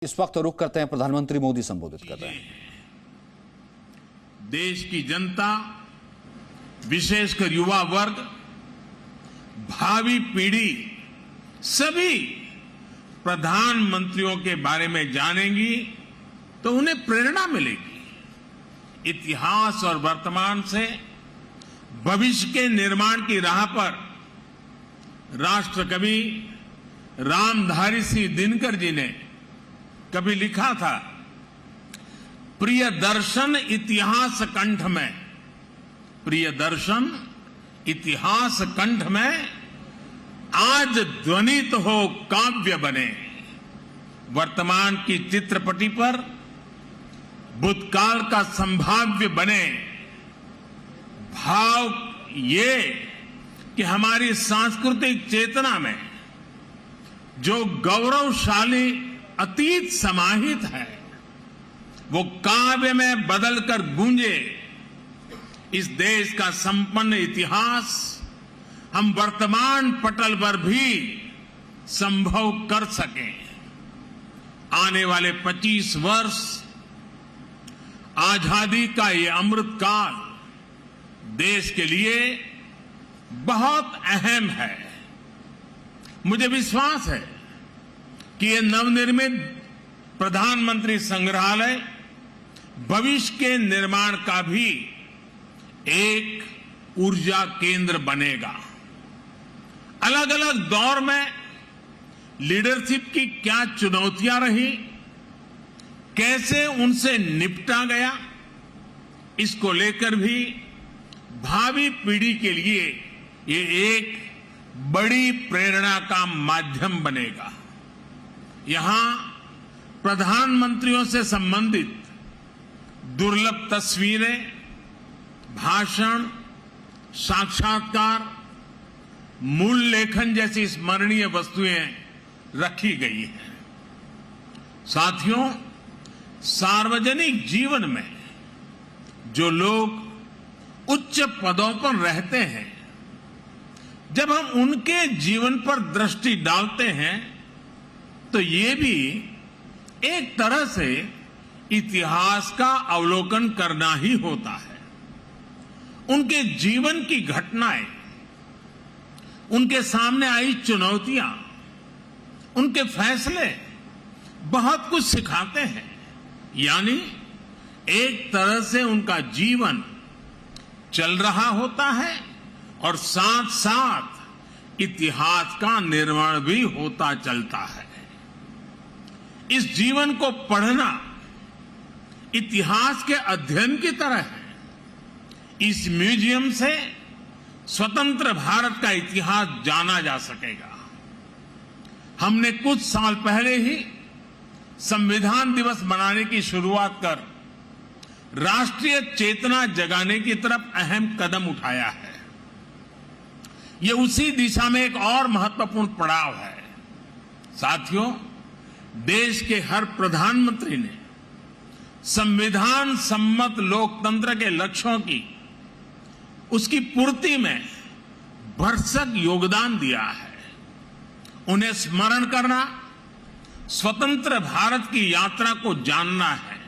इस वक्त रुख करते हैं प्रधानमंत्री मोदी संबोधित कर रहे हैं। देश की जनता, विशेषकर युवा वर्ग, भावी पीढ़ी सभी प्रधानमंत्रियों के बारे में जानेंगी तो उन्हें प्रेरणा मिलेगी। इतिहास और वर्तमान से भविष्य के निर्माण की राह पर राष्ट्र कवि रामधारी सिंह दिनकर जी ने कभी लिखा था, प्रिय दर्शन इतिहास कंठ में, प्रिय दर्शन इतिहास कंठ में, आज ध्वनित हो काव्य बने। वर्तमान की चित्रपटी पर भूतकाल का संभाव्य बने। भाव ये कि हमारी सांस्कृतिक चेतना में जो गौरवशाली अतीत समाहित है वो काव्य में बदलकर गूंजे। इस देश का संपन्न इतिहास हम वर्तमान पटल पर भी संभव कर सकें। आने वाले 25 वर्ष आजादी का ये अमृत काल देश के लिए बहुत अहम है। मुझे विश्वास है कि ये नवनिर्मित प्रधानमंत्री संग्रहालय भविष्य के निर्माण का भी एक ऊर्जा केंद्र बनेगा। अलग अलग दौर में लीडरशिप की क्या चुनौतियां रही, कैसे उनसे निपटा गया, इसको लेकर भी भावी पीढ़ी के लिए ये एक बड़ी प्रेरणा का माध्यम बनेगा। यहां प्रधानमंत्रियों से संबंधित दुर्लभ तस्वीरें, भाषण, साक्षात्कार, मूल लेखन जैसी स्मरणीय वस्तुएं रखी गई हैं। साथियों, सार्वजनिक जीवन में जो लोग उच्च पदों पर रहते हैं, जब हम उनके जीवन पर दृष्टि डालते हैं तो ये भी एक तरह से इतिहास का अवलोकन करना ही होता है। उनके जीवन की घटनाएं, उनके सामने आई चुनौतियां, उनके फैसले बहुत कुछ सिखाते हैं। यानी एक तरह से उनका जीवन चल रहा होता है और साथ साथ इतिहास का निर्माण भी होता चलता है। इस जीवन को पढ़ना इतिहास के अध्ययन की तरह है। इस म्यूजियम से स्वतंत्र भारत का इतिहास जाना जा सकेगा। हमने कुछ साल पहले ही संविधान दिवस मनाने की शुरुआत कर राष्ट्रीय चेतना जगाने की तरफ अहम कदम उठाया है। ये उसी दिशा में एक और महत्वपूर्ण पड़ाव है। साथियों, देश के हर प्रधानमंत्री ने संविधान सम्मत लोकतंत्र के लक्ष्यों की, उसकी पूर्ति में भरसक योगदान दिया है। उन्हें स्मरण करना, स्वतंत्र भारत की यात्रा को जानना है।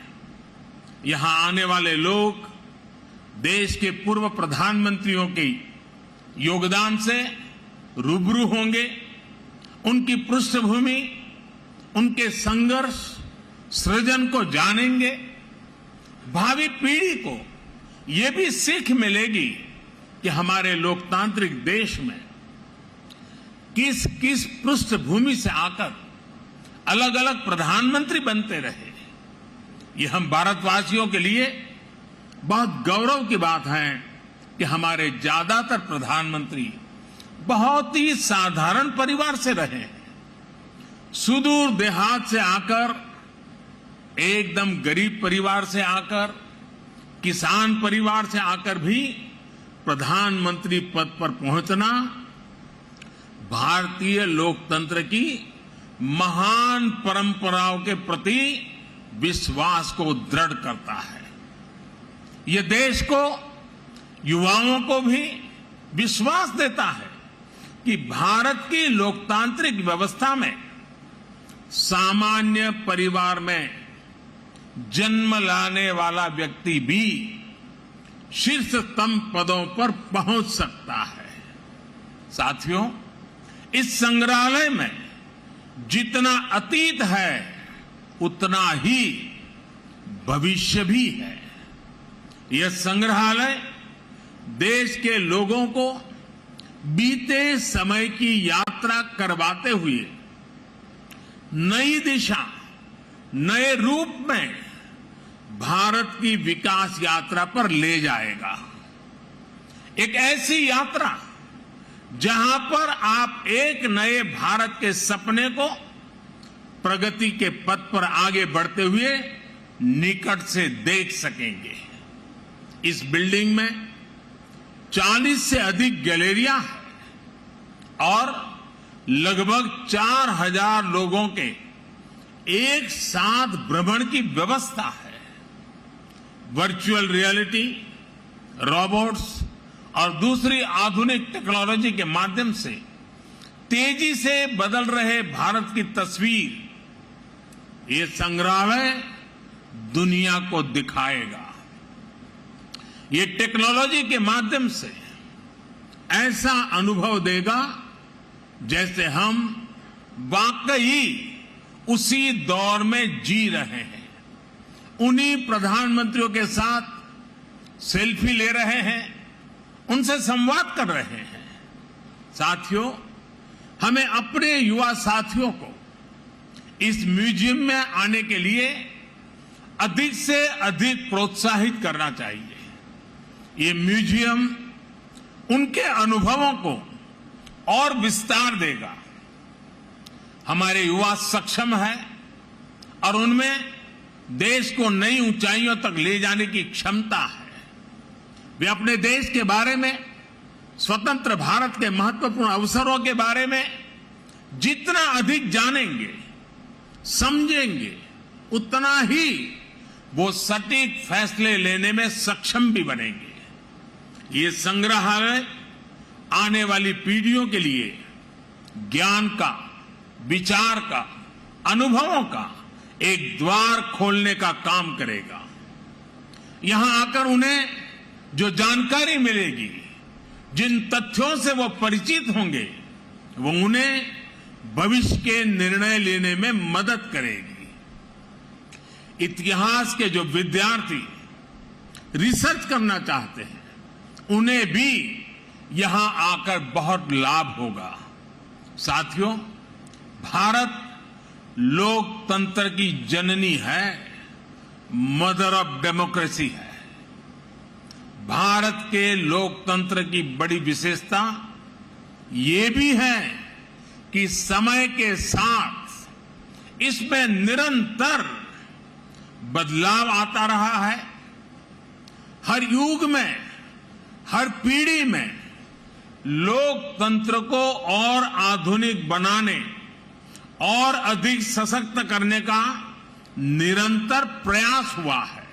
यहां आने वाले लोग देश के पूर्व प्रधानमंत्रियों के योगदान से रूबरू होंगे। उनकी पृष्ठभूमि, उनके संघर्ष, सृजन को जानेंगे। भावी पीढ़ी को यह भी सीख मिलेगी कि हमारे लोकतांत्रिक देश में किस किस पृष्ठभूमि से आकर अलग अलग प्रधानमंत्री बनते रहे। यह हम भारतवासियों के लिए बहुत गौरव की बात है कि हमारे ज्यादातर प्रधानमंत्री बहुत ही साधारण परिवार से रहे हैं। सुदूर देहात से आकर, एकदम गरीब परिवार से आकर, किसान परिवार से आकर भी प्रधानमंत्री पद पर पहुंचना भारतीय लोकतंत्र की महान परंपराओं के प्रति विश्वास को दृढ़ करता है। यह देश को, युवाओं को भी विश्वास देता है कि भारत की लोकतांत्रिक व्यवस्था में सामान्य परिवार में जन्म लाने वाला व्यक्ति भी शीर्षतम पदों पर पहुंच सकता है। साथियों, इस संग्रहालय में जितना अतीत है उतना ही भविष्य भी है। यह संग्रहालय देश के लोगों को बीते समय की यात्रा करवाते हुए नई दिशा, नए रूप में भारत की विकास यात्रा पर ले जाएगा। एक ऐसी यात्रा जहां पर आप एक नए भारत के सपने को प्रगति के पथ पर आगे बढ़ते हुए निकट से देख सकेंगे। इस बिल्डिंग में 40 से अधिक गैलरियां हैं और लगभग 4000 लोगों के एक साथ भ्रमण की व्यवस्था है। वर्चुअल रियलिटी, रोबोट्स और दूसरी आधुनिक टेक्नोलॉजी के माध्यम से तेजी से बदल रहे भारत की तस्वीर ये संग्रहालय दुनिया को दिखाएगा। ये टेक्नोलॉजी के माध्यम से ऐसा अनुभव देगा जैसे हम वाकई उसी दौर में जी रहे हैं। उन्हीं प्रधानमंत्रियों के साथ सेल्फी ले रहे हैं, उनसे संवाद कर रहे हैं। साथियों, हमें अपने युवा साथियों को इस म्यूजियम में आने के लिए अधिक से अधिक प्रोत्साहित करना चाहिए। ये म्यूजियम उनके अनुभवों को और विस्तार देगा। हमारे युवा सक्षम है और उनमें देश को नई ऊंचाइयों तक ले जाने की क्षमता है। वे अपने देश के बारे में, स्वतंत्र भारत के महत्वपूर्ण अवसरों के बारे में जितना अधिक जानेंगे, समझेंगे, उतना ही वो सटीक फैसले लेने में सक्षम भी बनेंगे। ये संग्रहालय आने वाली पीढ़ियों के लिए ज्ञान का, विचार का, अनुभवों का एक द्वार खोलने का काम करेगा। यहां आकर उन्हें जो जानकारी मिलेगी, जिन तथ्यों से वो परिचित होंगे, वो उन्हें भविष्य के निर्णय लेने में मदद करेगी। इतिहास के जो विद्यार्थी रिसर्च करना चाहते हैं, उन्हें भी यहां आकर बहुत लाभ होगा। साथियों, भारत लोकतंत्र की जननी है, मदर ऑफ डेमोक्रेसी है। भारत के लोकतंत्र की बड़ी विशेषता ये भी है कि समय के साथ इसमें निरंतर बदलाव आता रहा है। हर युग में, हर पीढ़ी में लोकतंत्र को और आधुनिक बनाने और अधिक सशक्त करने का निरंतर प्रयास हुआ है।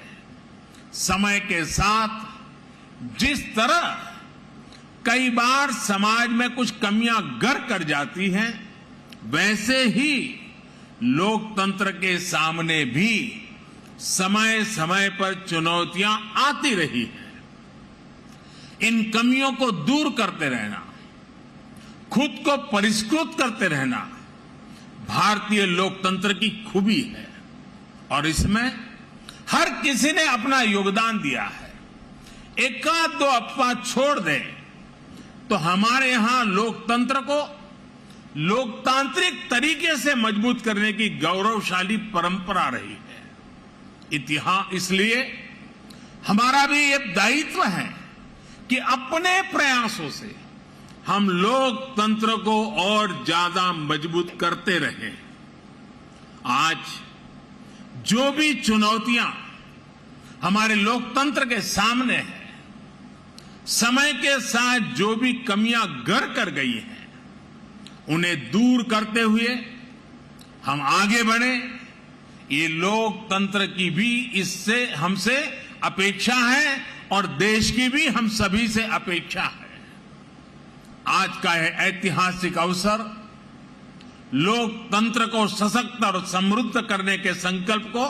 समय के साथ जिस तरह कई बार समाज में कुछ कमियां गर कर जाती हैं, वैसे ही लोकतंत्र के सामने भी समय समय पर चुनौतियां आती रही हैं। इन कमियों को दूर करते रहना, खुद को परिष्कृत करते रहना भारतीय लोकतंत्र की खूबी है और इसमें हर किसी ने अपना योगदान दिया है। एकाध दो अफवाह छोड़ दें तो हमारे यहां लोकतंत्र को लोकतांत्रिक तरीके से मजबूत करने की गौरवशाली परंपरा रही है। इतिहास इसलिए हमारा भी ये दायित्व है कि अपने प्रयासों से हम लोकतंत्र को और ज्यादा मजबूत करते रहें। आज जो भी चुनौतियां हमारे लोकतंत्र के सामने हैं, समय के साथ जो भी कमियां घर कर गई हैं, उन्हें दूर करते हुए हम आगे बढ़े। ये लोकतंत्र की भी इससे हमसे अपेक्षा है और देश की भी हम सभी से अपेक्षा है। आज का यह ऐतिहासिक अवसर लोकतंत्र को सशक्त और समृद्ध करने के संकल्प को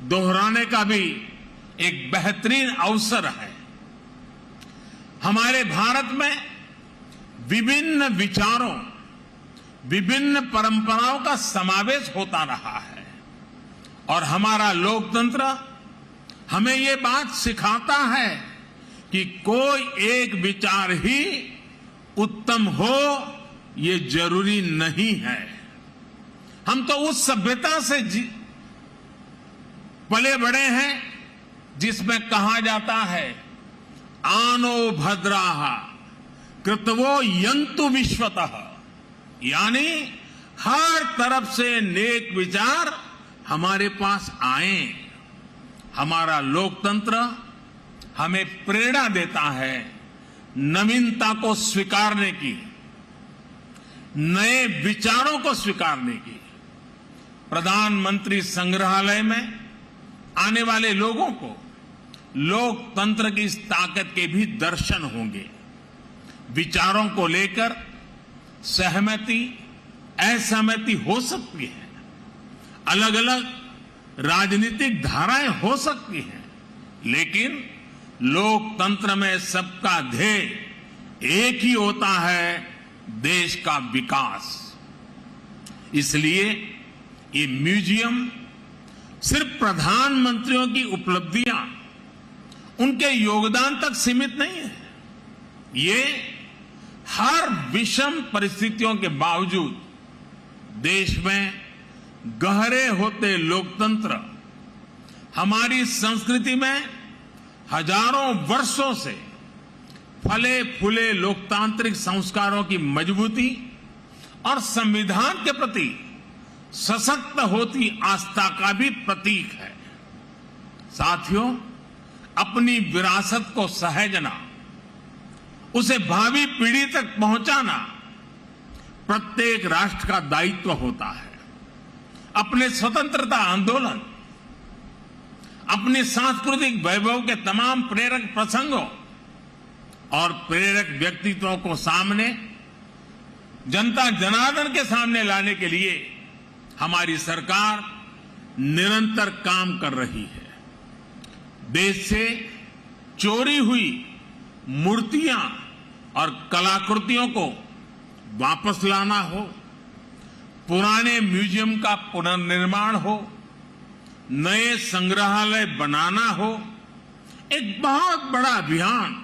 दोहराने का भी एक बेहतरीन अवसर है। हमारे भारत में विभिन्न विचारों, विभिन्न परंपराओं का समावेश होता रहा है और हमारा लोकतंत्र हमें ये बात सिखाता है कि कोई एक विचार ही उत्तम हो ये जरूरी नहीं है। हम तो उस सभ्यता से पले बड़े हैं जिसमें कहा जाता है आनो भद्राः कृतवो यन्तु विश्वतः, यानी हर तरफ से नेक विचार हमारे पास आए। हमारा लोकतंत्र हमें प्रेरणा देता है नवीनता को स्वीकारने की, नए विचारों को स्वीकारने की। प्रधानमंत्री संग्रहालय में आने वाले लोगों को लोकतंत्र की इस ताकत के भी दर्शन होंगे। विचारों को लेकर सहमति, असहमति हो सकती है, अलग अलग राजनीतिक धाराएं हो सकती हैं, लेकिन लोकतंत्र में सबका ध्येय एक ही होता है, देश का विकास। इसलिए ये म्यूजियम सिर्फ प्रधानमंत्रियों की उपलब्धियां, उनके योगदान तक सीमित नहीं है। ये हर विषम परिस्थितियों के बावजूद देश में गहरे होते लोकतंत्र, हमारी संस्कृति में हजारों वर्षों से फले फूले लोकतांत्रिक संस्कारों की मजबूती और संविधान के प्रति सशक्त होती आस्था का भी प्रतीक है। साथियों, अपनी विरासत को सहेजना, उसे भावी पीढ़ी तक पहुंचाना प्रत्येक राष्ट्र का दायित्व होता है। अपने स्वतंत्रता आंदोलन, अपने सांस्कृतिक वैभव के तमाम प्रेरक प्रसंगों और प्रेरक व्यक्तित्वों को सामने, जनता जनार्दन के सामने लाने के लिए हमारी सरकार निरंतर काम कर रही है। देश से चोरी हुई मूर्तियां और कलाकृतियों को वापस लाना हो, पुराने म्यूजियम का पुनर्निर्माण हो, नए संग्रहालय बनाना हो, एक बहुत बड़ा अभियान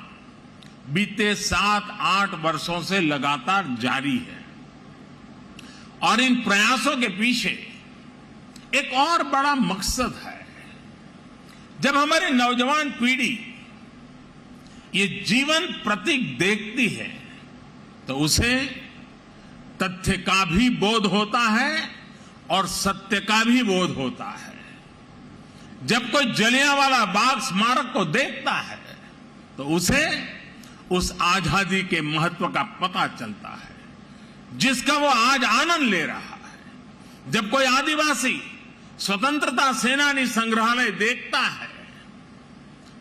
बीते 7-8 वर्षों से लगातार जारी है। और इन प्रयासों के पीछे एक और बड़ा मकसद है। जब हमारी नौजवान पीढ़ी ये जीवन प्रतीक देखती है तो उसे तथ्य का भी बोध होता है और सत्य का भी बोध होता है। जब कोई जलियांवाला बाग स्मारक को देखता है तो उसे उस आजादी के महत्व का पता चलता है जिसका वो आज आनंद ले रहा है। जब कोई आदिवासी स्वतंत्रता सेनानी संग्रहालय देखता है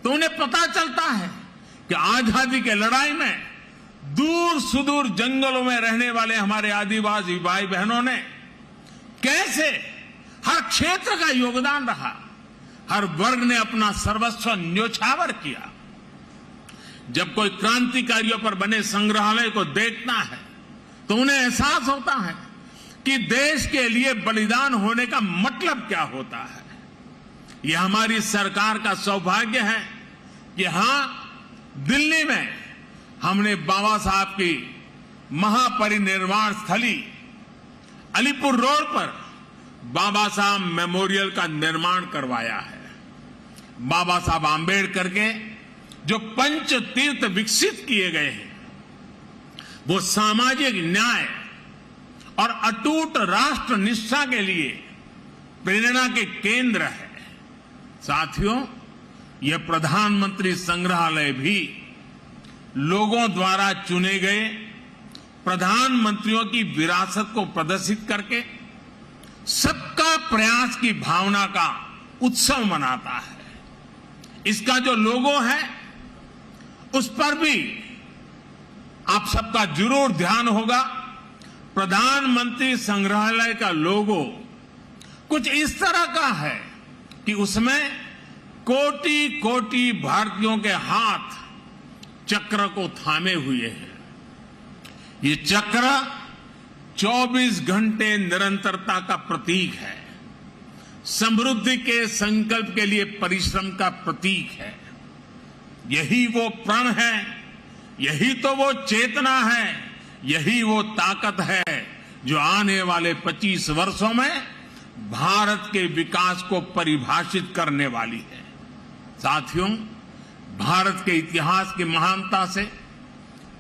तो उन्हें पता चलता है कि आजादी के लड़ाई में दूर सुदूर जंगलों में रहने वाले हमारे आदिवासी भाई बहनों ने कैसे हर क्षेत्र का योगदान रहा, हर वर्ग ने अपना सर्वस्व न्योछावर किया। जब कोई क्रांतिकारियों पर बने संग्रहालय को देखता है तो उन्हें एहसास होता है कि देश के लिए बलिदान होने का मतलब क्या होता है। यह हमारी सरकार का सौभाग्य है कि हां, दिल्ली में हमने बाबा साहब की महापरिनिर्वाण स्थली अलीपुर रोड पर बाबा साहब मेमोरियल का निर्माण करवाया है। बाबा साहब आंबेडकर के जो पंच तीर्थ विकसित किए गए हैं वो सामाजिक न्याय और अटूट राष्ट्र निष्ठा के लिए प्रेरणा के केंद्र है। साथियों, यह प्रधानमंत्री संग्रहालय भी लोगों द्वारा चुने गए प्रधानमंत्रियों की विरासत को प्रदर्शित करके सबका प्रयास की भावना का उत्सव मनाता है। इसका जो लोगो है उस पर भी आप सबका जरूर ध्यान होगा। प्रधानमंत्री संग्रहालय का लोगो कुछ इस तरह का है कि उसमें कोटि कोटि भारतीयों के हाथ चक्र को थामे हुए हैं। ये चक्र 24 घंटे निरंतरता का प्रतीक है, समृद्धि के संकल्प के लिए परिश्रम का प्रतीक है। यही वो प्रण है, यही तो वो चेतना है, यही वो ताकत है जो आने वाले 25 वर्षों में भारत के विकास को परिभाषित करने वाली है। साथियों, भारत के इतिहास की महानता से,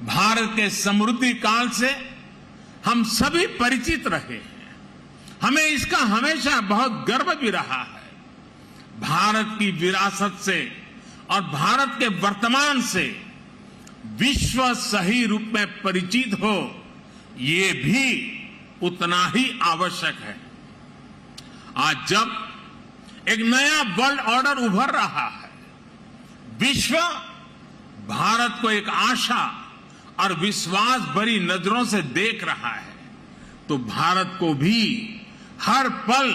भारत के समृद्धि काल से हम सभी परिचित रहे हैं। हमें इसका हमेशा बहुत गर्व भी रहा है। भारत की विरासत से और भारत के वर्तमान से विश्व सही रूप में परिचित हो, ये भी उतना ही आवश्यक है। आज जब एक नया वर्ल्ड ऑर्डर उभर रहा है, विश्व भारत को एक आशा और विश्वास भरी नजरों से देख रहा है, तो भारत को भी हर पल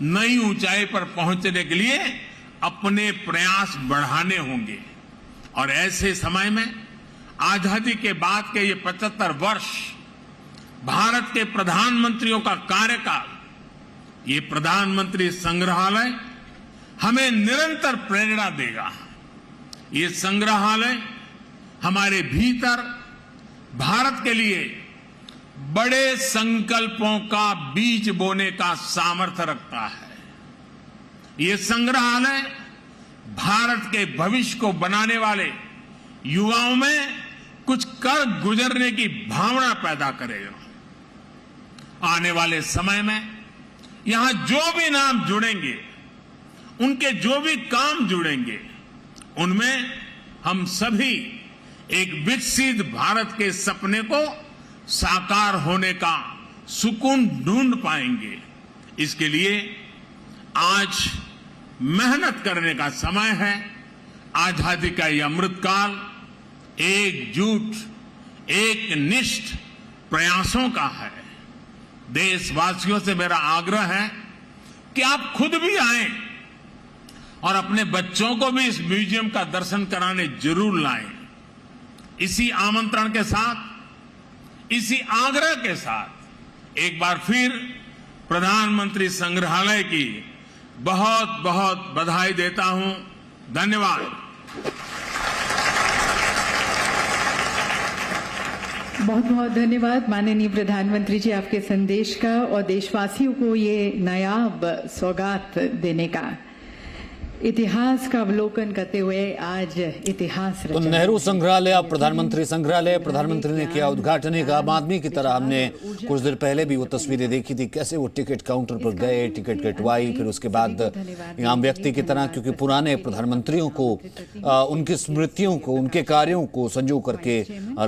नई ऊंचाई पर पहुंचने के लिए अपने प्रयास बढ़ाने होंगे। और ऐसे समय में आजादी के बाद के ये 75 वर्ष, भारत के प्रधानमंत्रियों का कार्यकाल, ये प्रधानमंत्री संग्रहालय हमें निरंतर प्रेरणा देगा। ये संग्रहालय हमारे भीतर भारत के लिए बड़े संकल्पों का बीज बोने का सामर्थ्य रखता है। ये संग्रहालय भारत के भविष्य को बनाने वाले युवाओं में कुछ कर गुजरने की भावना पैदा करेगा। आने वाले समय में यहां जो भी नाम जुड़ेंगे, उनके जो भी काम जुड़ेंगे, उनमें हम सभी एक विकसित भारत के सपने को साकार होने का सुकून ढूंढ पाएंगे। इसके लिए आज मेहनत करने का समय है। आजादी का ये अमृतकाल एकजुट, एक निष्ठ प्रयासों का है। देशवासियों से मेरा आग्रह है कि आप खुद भी आएं और अपने बच्चों को भी इस म्यूजियम का दर्शन कराने जरूर लाएं। इसी आमंत्रण के साथ, इसी आग्रह के साथ एक बार फिर प्रधानमंत्री संग्रहालय की बहुत बहुत बधाई देता हूं। धन्यवाद। बहुत बहुत धन्यवाद माननीय प्रधानमंत्री जी, आपके संदेश का और देशवासियों को ये नायाब सौगात देने का। इतिहास का अवलोकन करते हुए आज इतिहास तो नेहरू संग्रहालय, अब प्रधानमंत्री संग्रहालय, प्रधानमंत्री ने किया उद्घाटन। एक आम आदमी की तरह हमने कुछ देर पहले भी वो तस्वीरें देखी थी, कैसे वो टिकट काउंटर पर गए, टिकट कटवाई, फिर उसके बाद आम व्यक्ति की तरह, क्योंकि पुराने प्रधानमंत्रियों को, उनकी स्मृतियों को, उनके कार्यों को संजो करके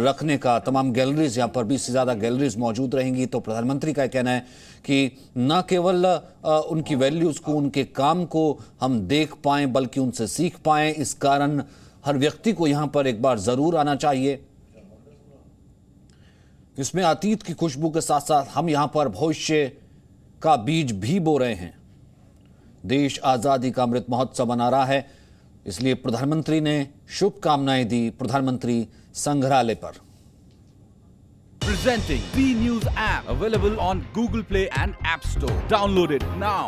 रखने का तमाम गैलरीज, यहाँ पर 20 से ज्यादा गैलरीज मौजूद रहेंगी। तो प्रधानमंत्री का कहना है कि न केवल उनकी वैल्यूज को, उनके काम को हम देख पाएं, बल्कि उनसे सीख पाएं। इस कारण हर व्यक्ति को यहां पर एक बार जरूर आना चाहिए। इसमें अतीत की खुशबू के साथ साथ हम यहां पर भविष्य का बीज भी बो रहे हैं। देश आजादी का अमृत महोत्सव मना रहा है, इसलिए प्रधानमंत्री ने शुभकामनाएं दी प्रधानमंत्री संग्रहालय पर। Presenting B News app, available on Google Play and App Store. Download it now.